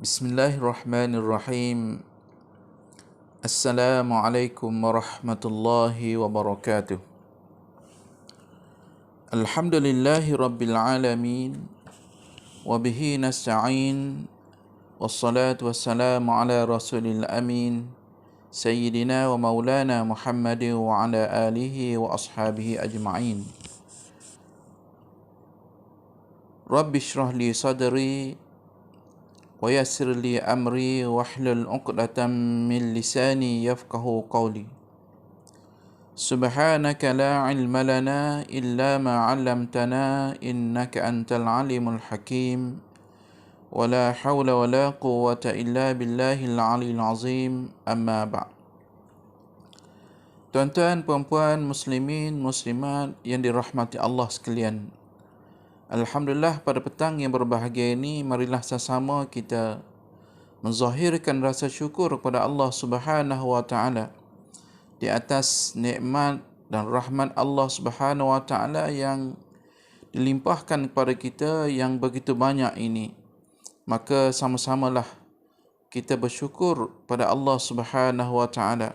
Bismillahirrahmanirrahim. Assalamualaikum warahmatullahi wabarakatuh. Alhamdulillahi rabbil alamin. Wabihi nasta'in. Wassalatu wassalamu ala rasulil amin. Sayyidina wa maulana Muhammadin wa ala alihi wa ashabihi ajma'in. Rabbi shrah li sadri wa yassir li amri wahlul 'uqdatam min lisani yafqahu qawli. Subhanaka la ilma lana illa ma 'allamtana innaka antal alimul hakim. Wa la hawla wa la quwwata illa billahil 'aliyyil 'azim. Amma ba'd. Tuan-tuan, puan-puan, muslimin, muslimat yang dirahmati Allah sekalian, alhamdulillah, pada petang yang berbahagia ini, marilah sama-sama kita menzahirkan rasa syukur kepada Allah Subhanahu wa taala di atas nikmat dan rahmat Allah Subhanahu wa taala yang dilimpahkan kepada kita yang begitu banyak ini. Maka sama-samalah kita bersyukur pada Allah Subhanahu wa taala.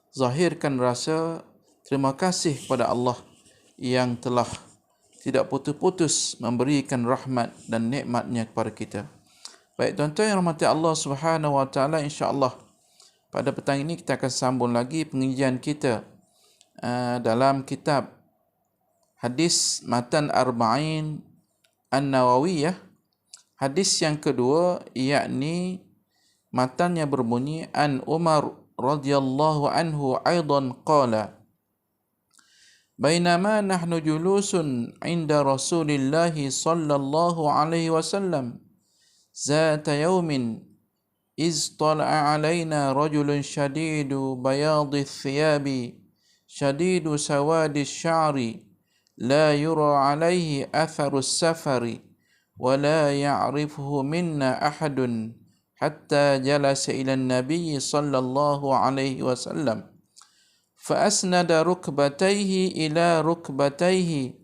Zahirkan rasa terima kasih kepada Allah yang telah tidak putus-putus memberikan rahmat dan nikmatnya kepada kita. Baik tuan-tuan yang rahmati Allah Subhanahu wa taala, insya-Allah pada petang ini kita akan sambung lagi pengajian kita dalam kitab Hadis Matan Arba'in An-Nawawiyah. Hadis yang kedua, yakni matannya berbunyi An Umar radhiyallahu anhu aidan qala Bainama nahnu julusun inda Rasulillahi sallallahu alaihi wasallam zata yawmin iz tala'a alaina rajulun shadidu bayadi thiyabi shadidu sawadi sya'ri la yura alaihi atharu safari wa la ya'rifuhu minna ahadun hatta jalasa ila an-nabiy sallallahu alaihi wasallam فأسند ركبتيه إلى ركبتيه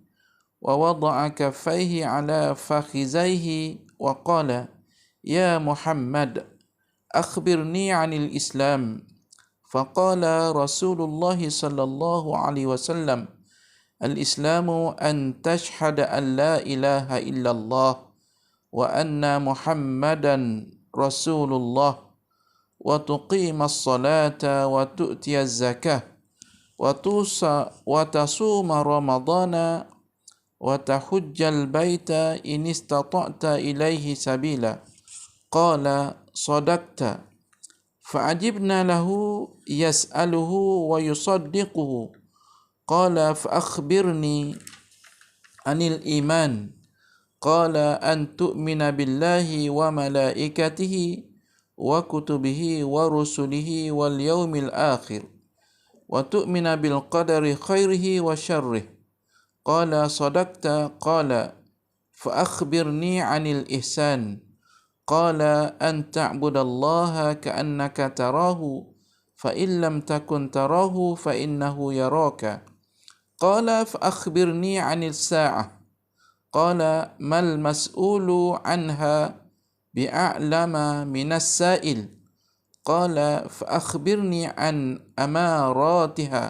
ووضع كفيه على فخذيه وقال يا محمد أخبرني عن الإسلام فقال رسول الله صلى الله عليه وسلم الإسلام أن تشهد أن لا إله إلا الله وأن محمدا رسول الله وتقيم الصلاة وتؤتي الزكاة وتصوم رمضان وتحج البيت إن استطعت إليه سبيلا قال صدقت فعجبنا له يسأله ويصدقه قال فأخبرني عن الإيمان قال أن تؤمن بالله وملائكته وكتبه ورسله واليوم الآخر وتؤمن بالقدر خيره وشره قال صدقت قال فأخبرني عن الإحسان قال أن تعبد الله كأنك تراه فإن لم تكن تراه فإنه يراك قال فأخبرني عن الساعة قال ما المسؤول عنها بأعلم من السائل قال فأخبرني عن أماراتها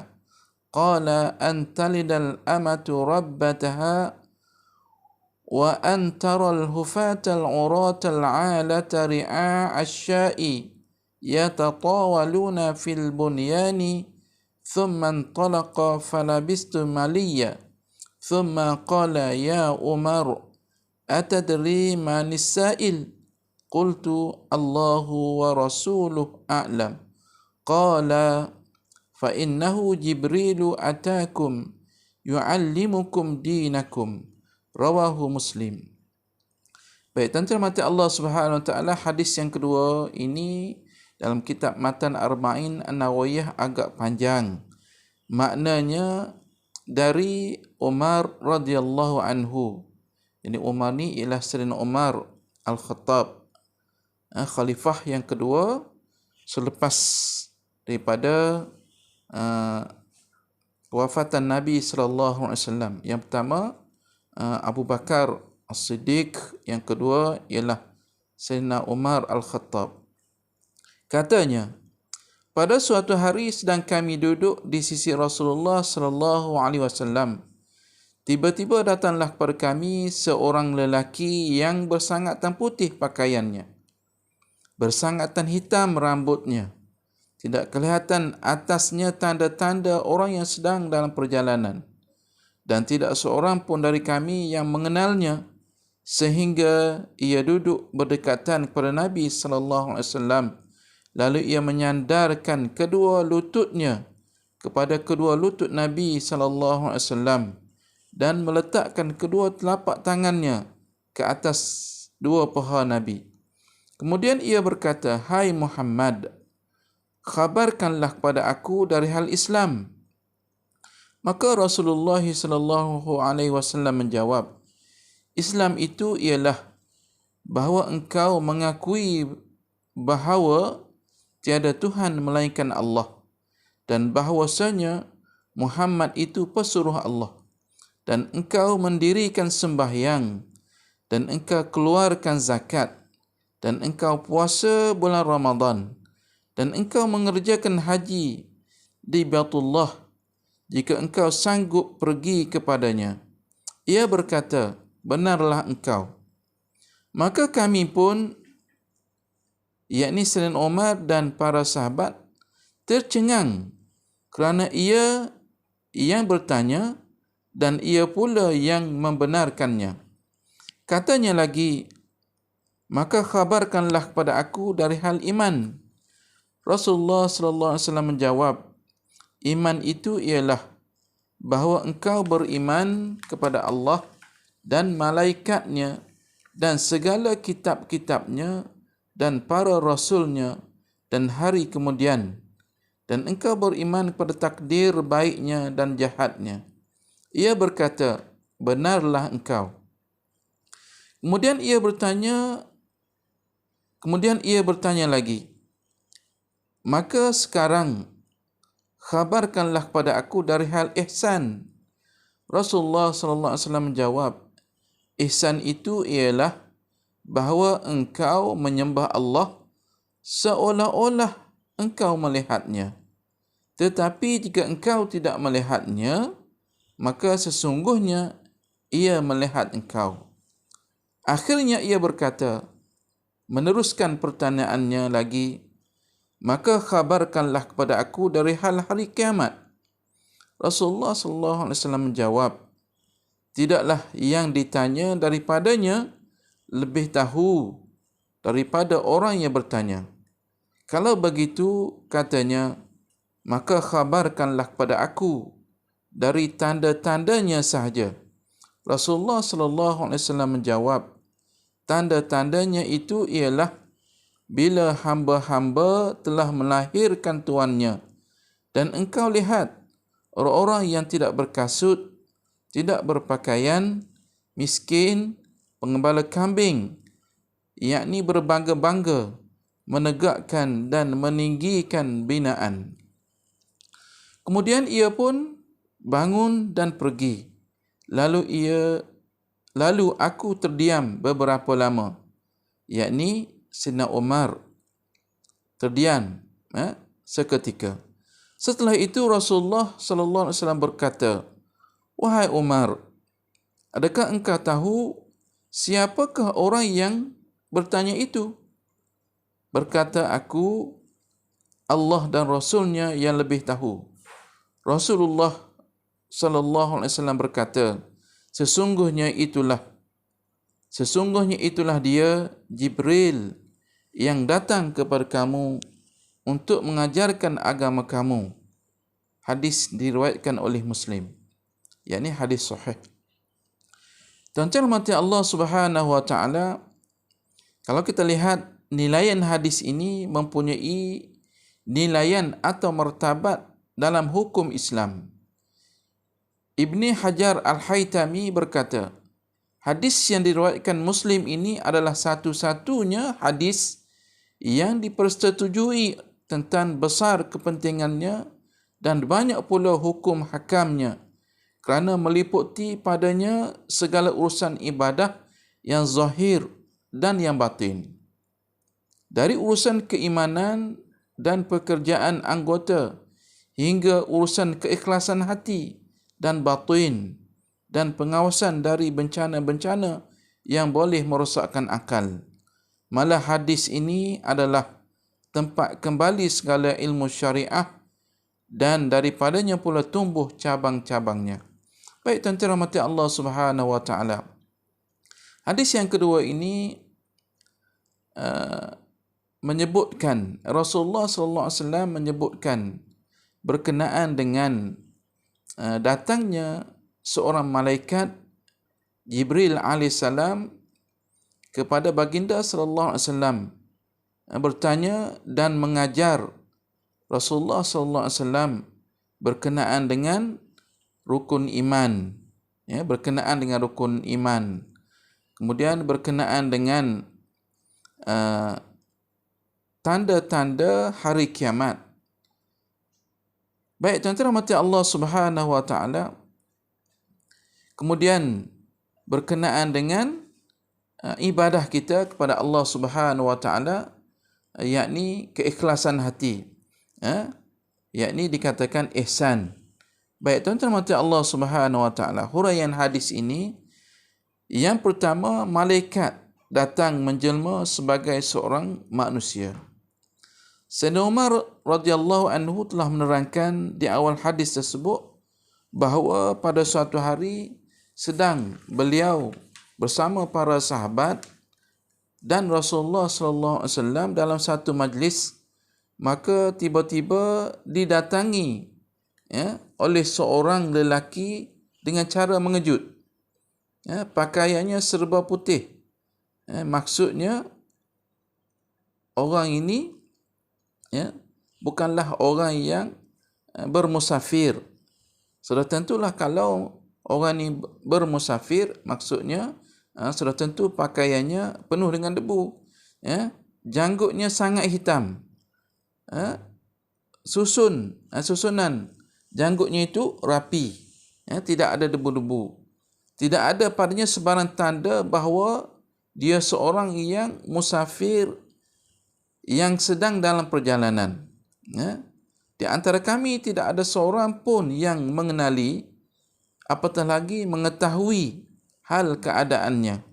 قال أن تلد الأمة ربتها وأن ترى الهفاة العراة العالة رعاء الشاء يتطاولون في البنيان ثم انطلق فلبست مليا ثم قال يا عمر أتدري من السائل قلت الله ورسوله أعلم قال فإنه جبريل أتاكم يعلمكم دينكم رواه مسلم. Baik, tuan-tuan mati Allah Subhanahu wa taala, hadis yang kedua ini dalam kitab Matan Arba'in An-Nawawiyah agak panjang. Maknanya dari Umar radhiyallahu anhu. Jadi Umar ni ialah Sayyidina Umar Al-Khattab, khalifah yang kedua selepas daripada wafatan Nabi sallallahu alaihi wasallam. Yang pertama Abu Bakar As-Siddiq, yang kedua ialah Sayyidina Umar Al-Khattab. Katanya, pada suatu hari sedang kami duduk di sisi Rasulullah sallallahu alaihi wasallam, tiba-tiba datanglah kepada kami seorang lelaki yang bersangatan putih pakaiannya, bersangatan hitam rambutnya. Tidak kelihatan atasnya tanda-tanda orang yang sedang dalam perjalanan. Dan tidak seorang pun dari kami yang mengenalnya, sehingga ia duduk berdekatan kepada Nabi sallallahu alaihi wasallam. Lalu ia menyandarkan kedua lututnya kepada kedua lutut Nabi sallallahu alaihi wasallam dan meletakkan kedua telapak tangannya ke atas dua paha Nabi. Kemudian ia berkata, "Hai Muhammad, khabarkanlah kepada aku dari hal Islam." Maka Rasulullah sallallahu alaihi wasallam menjawab, Islam itu ialah bahawa engkau mengakui bahawa tiada Tuhan melainkan Allah dan bahawasanya Muhammad itu pesuruh Allah, dan engkau mendirikan sembahyang, dan engkau keluarkan zakat, dan engkau puasa bulan Ramadan, dan engkau mengerjakan haji di Baitullah jika engkau sanggup pergi kepadanya. Ia berkata, benarlah engkau. Maka kami pun, yakni Sayyidina Umar dan para sahabat, tercengang kerana ia yang bertanya dan ia pula yang membenarkannya. Katanya lagi, maka khabarkanlah kepada aku dari hal iman. Rasulullah sallallahu alaihi wasallam menjawab, iman itu ialah bahawa engkau beriman kepada Allah dan malaikatnya dan segala kitab-kitabnya dan para rasulnya dan hari kemudian, dan engkau beriman kepada takdir baiknya dan jahatnya. Ia berkata, benarlah engkau. Kemudian ia bertanya lagi, maka sekarang khabarkanlah kepada aku dari hal ihsan. Rasulullah sallallahu alaihi wasallam menjawab, ihsan itu ialah bahawa engkau menyembah Allah seolah-olah engkau melihatnya. Tetapi jika engkau tidak melihatnya, maka sesungguhnya ia melihat engkau. Akhirnya ia berkata, meneruskan pertanyaannya lagi, maka khabarkanlah kepada aku dari hal hari kiamat. Rasulullah sallallahu alaihi wasallam menjawab, tidaklah yang ditanya daripadanya lebih tahu daripada orang yang bertanya. Kalau begitu, katanya, maka khabarkanlah kepada aku dari tanda-tandanya sahaja. Rasulullah sallallahu alaihi wasallam menjawab, tanda-tandanya itu ialah bila hamba-hamba telah melahirkan tuannya dan engkau lihat orang-orang yang tidak berkasut, tidak berpakaian, miskin, penggembala kambing, yakni berbangga-bangga, menegakkan dan meninggikan binaan. Kemudian ia pun bangun dan pergi. Lalu aku terdiam beberapa lama, yakni Sayyidina Umar terdiam seketika. Setelah itu Rasulullah sallallahu alaihi wasallam berkata, wahai Umar, adakah engkau tahu siapakah orang yang bertanya itu? Berkata aku, Allah dan Rasulnya yang lebih tahu. Rasulullah sallallahu alaihi wasallam berkata, sesungguhnya itulah dia Jibril yang datang kepada kamu untuk mengajarkan agama kamu. Hadis diriwayatkan oleh Muslim, yakni hadis sahih. Tuan-tuan rahmati Allah Subhanahu wa taala, kalau kita lihat nilaian hadis ini mempunyai nilaian atau martabat dalam hukum Islam. Ibni Hajar Al-Haytami berkata, hadis yang diriwayatkan Muslim ini adalah satu-satunya hadis yang dipersetujui tentang besar kepentingannya dan banyak pula hukum hakamnya kerana meliputi padanya segala urusan ibadah yang zahir dan yang batin. Dari urusan keimanan dan pekerjaan anggota hingga urusan keikhlasan hati dan batin dan pengawasan dari bencana-bencana yang boleh merosakkan akal. Malah hadis ini adalah tempat kembali segala ilmu syariah dan daripadanya pula tumbuh cabang-cabangnya. Baik tuan-tuan rahmati Allah Subhanahu wa taala. Hadis yang kedua ini menyebutkan Rasulullah sallallahu alaihi wasallam menyebutkan berkenaan dengan datangnya seorang malaikat Jibril alaihissalam kepada baginda sallallahu alaihi wasallam bertanya dan mengajar Rasulullah sallallahu alaihi wasallam berkenaan dengan rukun iman, berkenaan dengan rukun iman. Kemudian berkenaan dengan tanda-tanda hari kiamat. Baik tuan-tuan rahmati Allah Subhanahu wa taala. Kemudian berkenaan dengan ibadah kita kepada Allah Subhanahu wa taala, yakni keikhlasan hati. Yakni dikatakan ihsan. Baik tuan-tuan rahmati Allah Subhanahu wa taala. Huraian hadis ini, yang pertama, malaikat datang menjelma sebagai seorang manusia. Sayyidina Umar radhiyallahu anhu telah menerangkan di awal hadis tersebut bahawa pada suatu hari sedang beliau bersama para sahabat dan Rasulullah sallallahu alaihi wasallam dalam satu majlis, maka tiba-tiba didatangi oleh seorang lelaki dengan cara mengejut. Pakaiannya serba putih. Maksudnya orang ini bukanlah orang yang bermusafir. Sudah tentulah kalau orang ini bermusafir, maksudnya sudah tentu pakaiannya penuh dengan debu. Janggutnya sangat hitam. Susunan janggutnya itu rapi. Tidak ada debu-debu. Tidak ada padanya sebarang tanda bahawa dia seorang yang musafir yang sedang dalam perjalanan. Di antara kami tidak ada seorang pun yang mengenali, apatah lagi mengetahui hal keadaannya.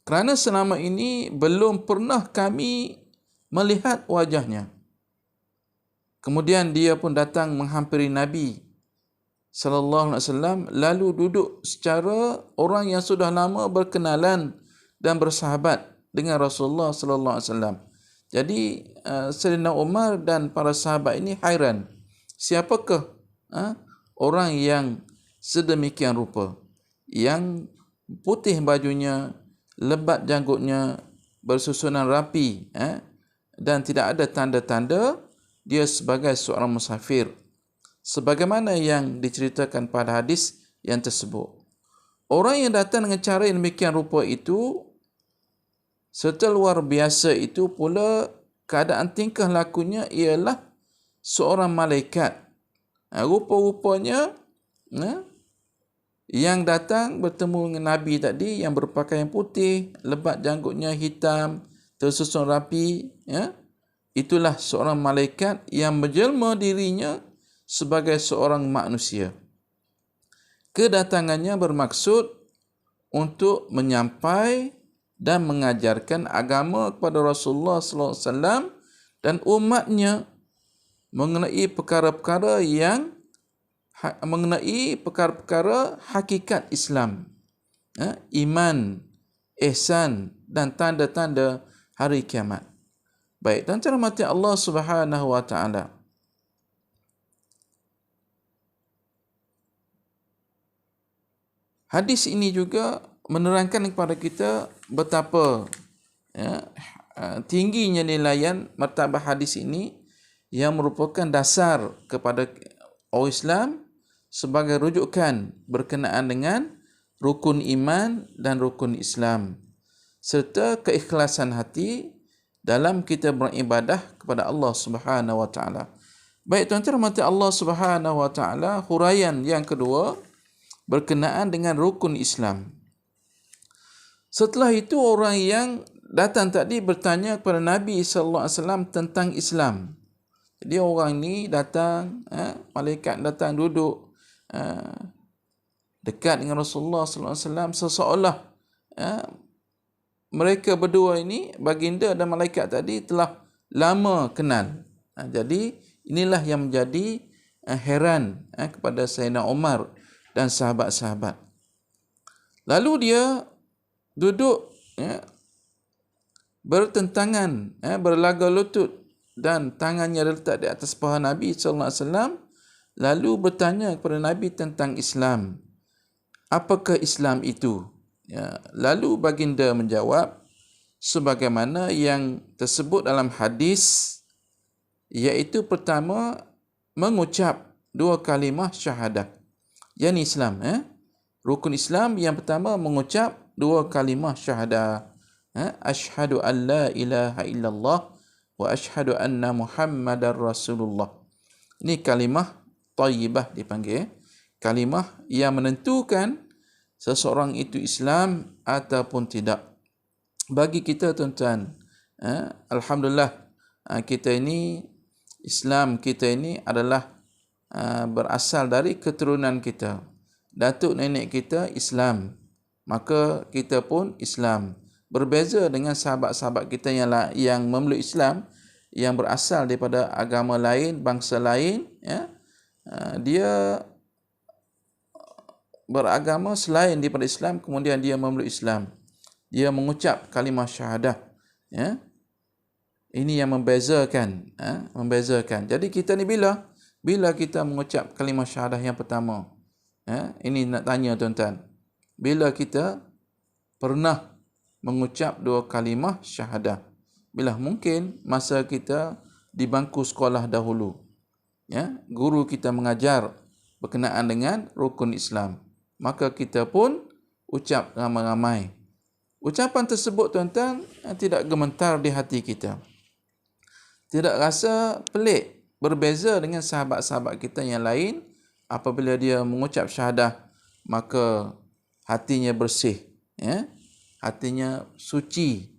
Kerana selama ini belum pernah kami melihat wajahnya. Kemudian dia pun datang menghampiri Nabi sallallahu alaihi wasallam, lalu duduk secara orang yang sudah lama berkenalan dan bersahabat dengan Rasulullah sallallahu alaihi wasallam. Jadi Sayyidina Umar dan para sahabat ini hairan, siapakah orang yang sedemikian rupa, yang putih bajunya, lebat janggutnya, bersusunan rapi, dan tidak ada tanda-tanda dia sebagai seorang musafir, sebagaimana yang diceritakan pada hadis yang tersebut. Orang yang datang dengan cara yang demikian rupa itu, serta luar biasa itu pula keadaan tingkah lakunya ialah seorang malaikat. Rupa-rupanya yang datang bertemu dengan Nabi tadi yang berpakaian putih, lebat janggutnya hitam, tersusun rapi, itulah seorang malaikat yang menjelma dirinya sebagai seorang manusia. Kedatangannya bermaksud untuk menyampai dan mengajarkan agama kepada Rasulullah sallallahu alaihi wasallam dan umatnya mengenai perkara-perkara hakikat Islam, iman, ihsan dan tanda-tanda hari kiamat. Baik, dan rahmati Allah Subhanahu wa taala. Hadis ini juga menerangkan kepada kita betapa tingginya nilaian martabat hadis ini, yang merupakan dasar kepada orang Islam sebagai rujukan berkenaan dengan rukun iman dan rukun Islam, serta keikhlasan hati dalam kita beribadah kepada Allah Subhanahu wa taala. Baik tuan-tuan rahmati Allah Subhanahu wa taala, huraian yang kedua berkenaan dengan rukun Islam. Setelah itu orang yang datang tadi bertanya kepada Nabi SAW tentang Islam. Jadi orang ni datang, malaikat datang duduk dekat dengan Rasulullah SAW, seseolah mereka berdua ini, baginda dan malaikat tadi, telah lama kenal. Jadi inilah yang menjadi heran kepada Sayyidina Umar dan sahabat-sahabat. Lalu dia duduk bertentangan, berlaga lutut dan tangannya letak di atas paha Nabi SAW, lalu bertanya kepada Nabi tentang Islam. Apakah Islam itu? Lalu baginda menjawab sebagaimana yang tersebut dalam hadis, iaitu pertama mengucap 2 kalimah syahadah. Yang Islam, rukun Islam yang pertama mengucap 2 kalimah syahadah. Asyhadu an la ilaha illallah wa asyhadu anna Muhammadar Rasulullah. Ini kalimah thayyibah dipanggil. Kalimah yang menentukan seseorang itu Islam ataupun tidak. Bagi kita tuan-tuan, alhamdulillah, kita ini, Islam kita ini adalah berasal dari keturunan kita. Datuk nenek kita Islam, maka kita pun Islam. Berbeza dengan sahabat-sahabat kita yang memeluk Islam, yang berasal daripada agama lain, bangsa lain, dia beragama selain daripada Islam, kemudian dia memeluk Islam. Dia mengucap kalimah syahadah. Ini yang membezakan. Jadi kita ni bila kita mengucap kalimah syahadah yang pertama, ini nak tanya tuan-tuan, bila kita pernah mengucap 2 kalimah syahadah? Bila? Mungkin masa kita di bangku sekolah dahulu, guru kita mengajar berkenaan dengan rukun Islam, maka kita pun ucap ramai-ramai. Ucapan tersebut tuan-tuan tidak gemetar di hati kita, tidak rasa pelik, berbeza dengan sahabat-sahabat kita yang lain. Apabila dia mengucap syahadah, maka hatinya bersih, hatinya suci.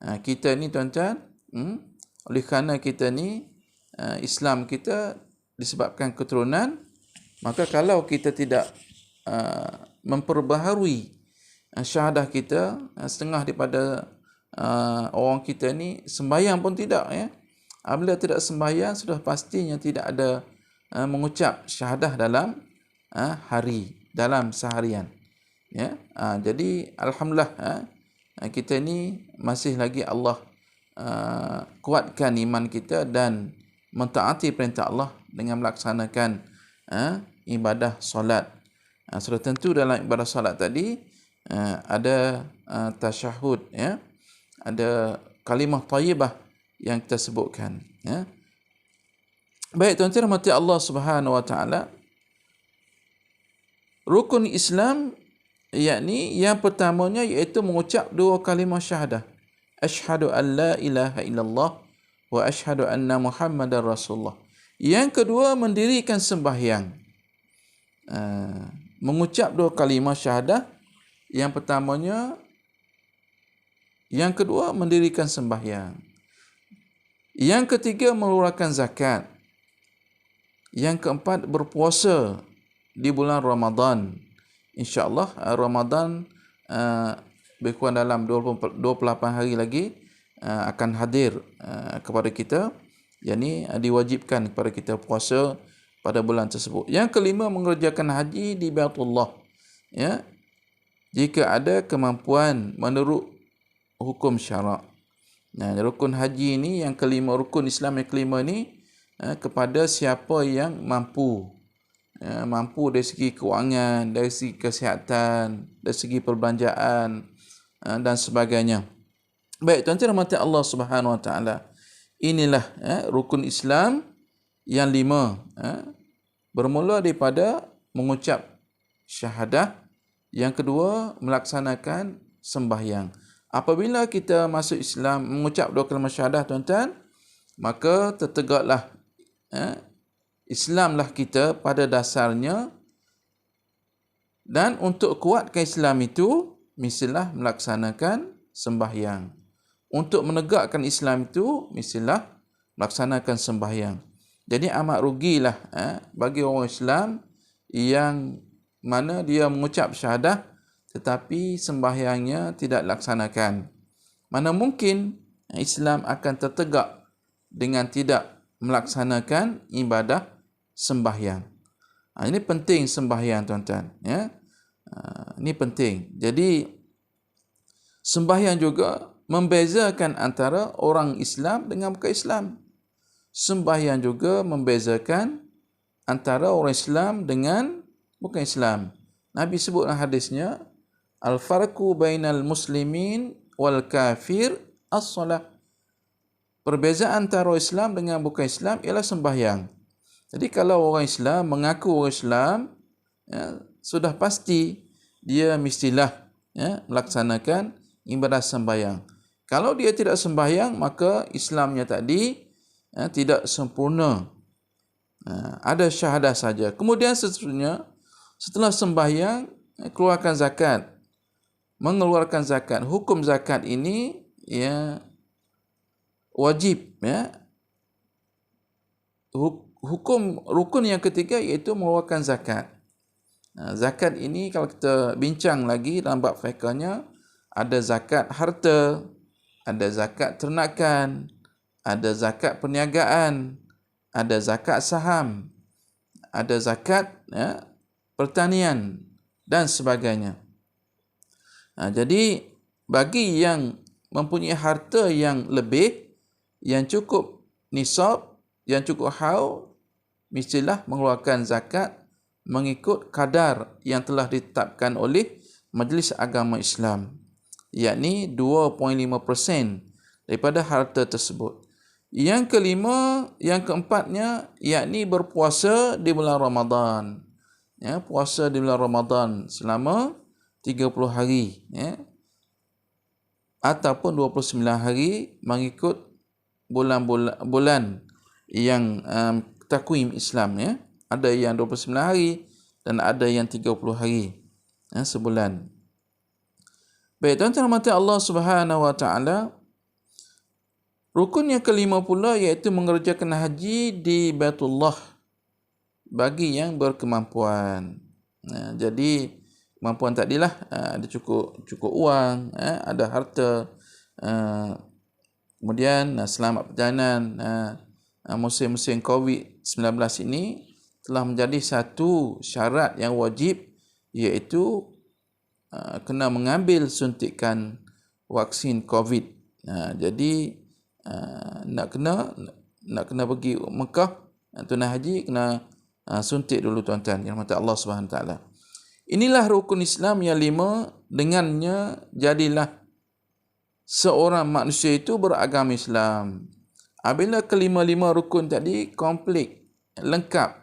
Kita ni tuan-tuan, oleh kerana kita ni Islam kita disebabkan keturunan, maka kalau kita tidak memperbaharui syahadah kita, setengah daripada orang kita ni sembahyang pun tidak. Apabila tidak sembahyang, sudah pastinya tidak ada mengucap syahadah dalam hari, dalam seharian. Jadi alhamdulillah, kita ni masih lagi Allah kuatkan iman kita dan mentaati perintah Allah dengan melaksanakan ibadah solat. Sudah tentu dalam ibadah solat tadi ada tasyahud, ada kalimah thayyibah yang kita sebutkan. Baik tuan-tuan rahmati Allah Subhanahu wa taala, rukun Islam yakni yang pertamanya iaitu mengucap 2 kalimah syahadah. Asyhadu an la ilaha illallah wa asyhadu anna Muhammadar Rasulullah. Yang kedua mendirikan sembahyang. Mengucap 2 kalimah syahadah yang pertamanya, yang kedua mendirikan sembahyang. Yang ketiga mengeluarkan zakat. Yang keempat berpuasa di bulan Ramadan. InsyaAllah Ramadan lebih kurang dalam 28 hari lagi akan hadir kepada kita. Yang ini diwajibkan kepada kita puasa pada bulan tersebut. Yang kelima mengerjakan haji di Baitullah. Jika ada kemampuan menurut hukum syarak. Rukun haji ini yang kelima, rukun Islam yang kelima ni kepada siapa yang mampu. Mampu dari segi kewangan, dari segi kesihatan, dari segi perbelanjaan dan sebagainya. Baik tuan-tuan rahmati Allah Subhanahu wa taala. Inilah rukun Islam yang 5. Bermula daripada mengucap syahadah, yang kedua melaksanakan sembahyang. Apabila kita masuk Islam, mengucap 2 kalimah syahadah tuan-tuan, maka tertegaklah Islamlah kita pada dasarnya, dan untuk kuatkan Islam itu mestilah melaksanakan sembahyang. untuk menegakkan Islam itu mestilah melaksanakan sembahyang. Jadi amat rugilah bagi orang Islam yang mana dia mengucap syahadah tetapi sembahyangnya tidak laksanakan. Mana mungkin Islam akan tertegak dengan tidak melaksanakan ibadah sembahyang. Ini penting sembahyang, tuan-tuan. Ini penting. Jadi sembahyang juga membezakan antara orang Islam dengan bukan Islam. Sembahyang juga membezakan antara orang Islam dengan bukan Islam. Nabi sebutlah hadisnya, al-farqu bainal muslimin wal kafir as-salah. Perbezaan antara Islam dengan bukan Islam ialah sembahyang. Jadi kalau orang Islam mengaku orang Islam, sudah pasti dia mestilah melaksanakan ibadah sembahyang. Kalau dia tidak sembahyang, maka Islamnya tadi tidak sempurna. Ada syahadah saja. Kemudian seterusnya, setelah sembahyang, keluarkan zakat. Mengeluarkan zakat. Hukum zakat ini wajib. Hukum rukun yang ketiga iaitu mengeluarkan zakat. Zakat ini kalau kita bincang lagi dalam bab fiqhnya, ada zakat harta, ada zakat ternakan, ada zakat perniagaan, ada zakat saham, ada zakat pertanian dan sebagainya. Jadi bagi yang mempunyai harta yang lebih, yang cukup nisab, yang cukup haul, mestilah mengeluarkan zakat mengikut kadar yang telah ditetapkan oleh Majlis Agama Islam, yakni 2.5% daripada harta tersebut. Yang kelima, yang keempatnya, yakni berpuasa di bulan Ramadan. Puasa di bulan Ramadan selama 30 hari. Ataupun 29 hari mengikut bulan yang takwim Islam. Ada yang 29 hari dan ada yang 30 hari sebulan. Baik, tuan-tuan rahmati Allah Subhanahu wa taala, rukun yang kelima pula iaitu mengerjakan haji di Baitullah bagi yang berkemampuan. Jadi kemampuan tadilah ada cukup wang, ada harta, kemudian selamat perjalanan. Musim-musim COVID-19 ini telah menjadi satu syarat yang wajib, iaitu kena mengambil suntikan vaksin COVID. Jadi nak kena pergi Mekah, tunai haji, kena suntik dulu, tuan-tuan yang rahmati Allah Subhanahu Wa Taala. Inilah rukun Islam yang 5, dengannya jadilah seorang manusia itu beragama Islam. Apabila kelima-lima rukun tadi komplit, lengkap,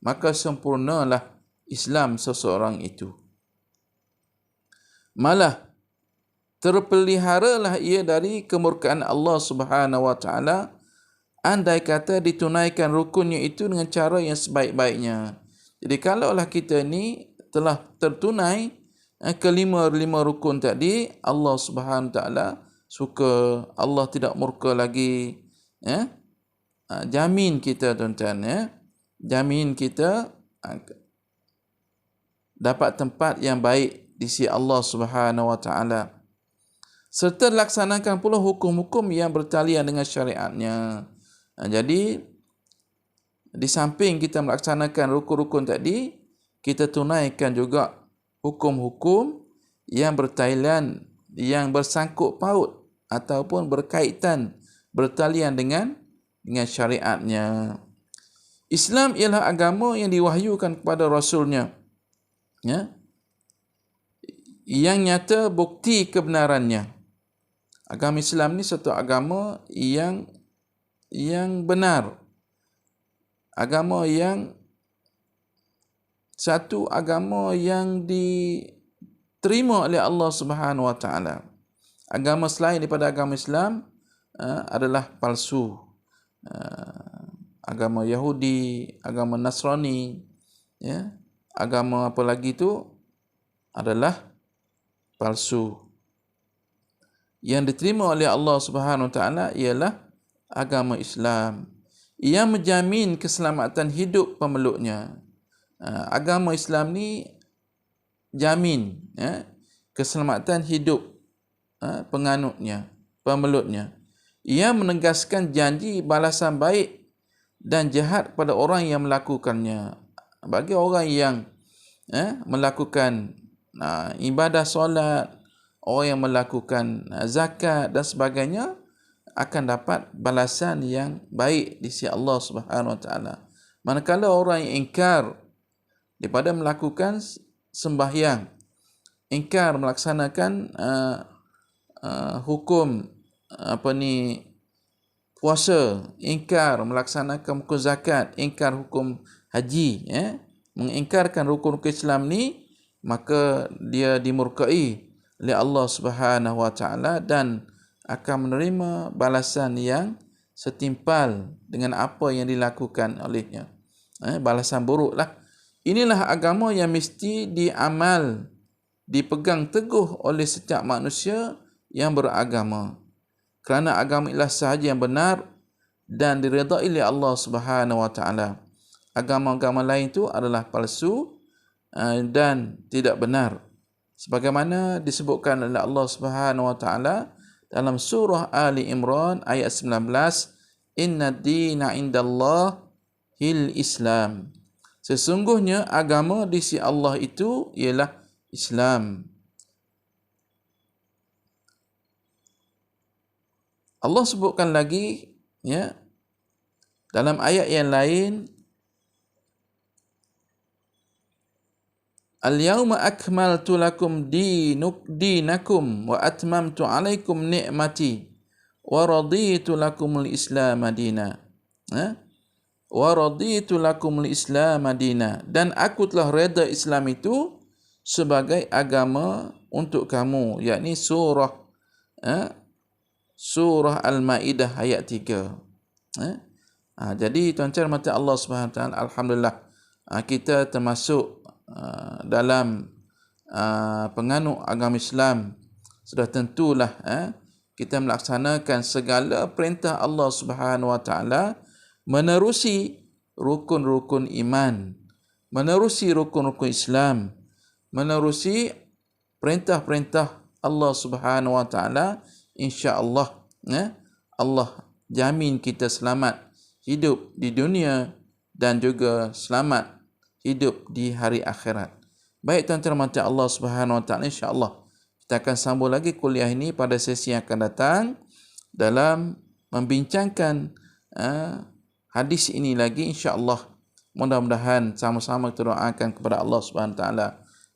maka sempurnalah Islam seseorang itu. Malah terpeliharalah ia dari kemurkaan Allah Subhanahu wa taala andai kata ditunaikan rukunnya itu dengan cara yang sebaik-baiknya. Jadi kalaulah kita ni telah tertunai kelima-lima rukun tadi, Allah Subhanahu wa taala suka, Allah tidak murka lagi. Jamin kita, tuan-tuan, jamin kita dapat tempat yang baik di sisi Allah Subhanahu wa taala. Serta laksanakan pula hukum-hukum yang bertalian dengan syariatnya. Jadi di samping kita melaksanakan rukun-rukun tadi, kita tunaikan juga hukum-hukum yang bertalian, yang bersangkut paut ataupun berkaitan, bertalian dengan syariatnya. Islam ialah agama yang diwahyukan kepada Rasulnya, yang nyata bukti kebenarannya. Agama Islam ni satu agama yang benar. Agama yang satu agama yang diterima oleh Allah Subhanahu wa taala. Agama selain daripada agama Islam adalah palsu. Agama Yahudi, agama Nasrani, agama apa lagi tu adalah palsu. yang diterima oleh Allah Subhanahu Wa Taala ialah agama Islam. Ia menjamin keselamatan hidup pemeluknya. Agama Islam ni jamin keselamatan hidup penganutnya, pemeluknya. Ia menegaskan janji balasan baik dan jahat pada orang yang melakukannya. Bagi orang yang melakukan ibadah solat, orang yang melakukan zakat dan sebagainya, akan dapat balasan yang baik di sisi Allah Subhanahu Wa Taala. Manakala orang yang ingkar daripada melakukan sembahyang, ingkar melaksanakan hukum puasa, ingkar melaksanakan hukum zakat, ingkar hukum haji, mengingkarkan rukun-rukun Islam ni, maka dia dimurkai oleh Allah Subhanahu Wa Taala dan akan menerima balasan yang setimpal dengan apa yang dilakukan olehnya. Balasan buruklah. Inilah agama yang mesti diamal, dipegang teguh oleh setiap manusia yang beragama. Kerana agama ialah sahaja yang benar dan diredai oleh Allah Subhanahu Wa Taala. Agama-agama lain itu adalah palsu dan tidak benar. Sebagaimana disebutkan oleh Allah Subhanahu Wa Taala dalam surah Ali Imran ayat 19, Inna dina indallahil Islam. Sesungguhnya agama di sisi Allah itu ialah Islam. Allah sebutkan lagi dalam ayat yang lain, Al-yawma akmaltu lakum dinakum wa atmamtu alaikum ni'mati wa raditu lakumul Islam madina. Wa raditu lakumul Islam madina. Dan aku telah reda Islam itu sebagai agama untuk kamu, yakni surah Al-Maidah ayat 3. Jadi tuan-tuan mata Allah Subhanahu Wa Taala, alhamdulillah kita termasuk dalam penganut agama Islam. Sudah tentulah kita melaksanakan segala perintah Allah Subhanahu Wa Taala, menerusi rukun-rukun iman, menerusi rukun-rukun Islam, menerusi perintah-perintah Allah Subhanahu Wa Taala. Insya-Allah Allah jamin kita selamat hidup di dunia dan juga selamat hidup di hari akhirat. Baik tuan-tuan mata Allah Subhanahu Wa Taala, insya-Allah kita akan sambung lagi kuliah ini pada sesi yang akan datang dalam membincangkan hadis ini lagi, insya-Allah. Mudah-mudahan sama-sama kita doakan kepada Allah Subhanahu Wa Taala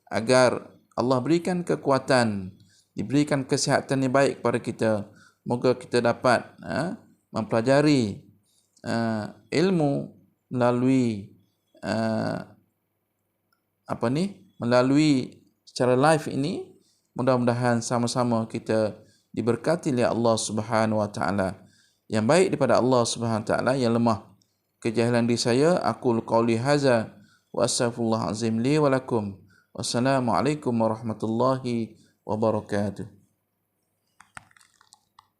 agar Allah berikan kekuatan, diberikan kesihatan yang baik kepada kita. Moga kita dapat mempelajari ilmu melalui melalui secara live ini. Mudah-mudahan sama-sama kita diberkati oleh Allah Subhanahu Wa Taala. Yang baik daripada Allah Subhanahu Wa Taala, yang lemah kejahilan diri saya. Aqul qauli hadza wa astaghfirullah azim li wa lakum. Wassalamualaikum warahmatullahi wabarakatuh.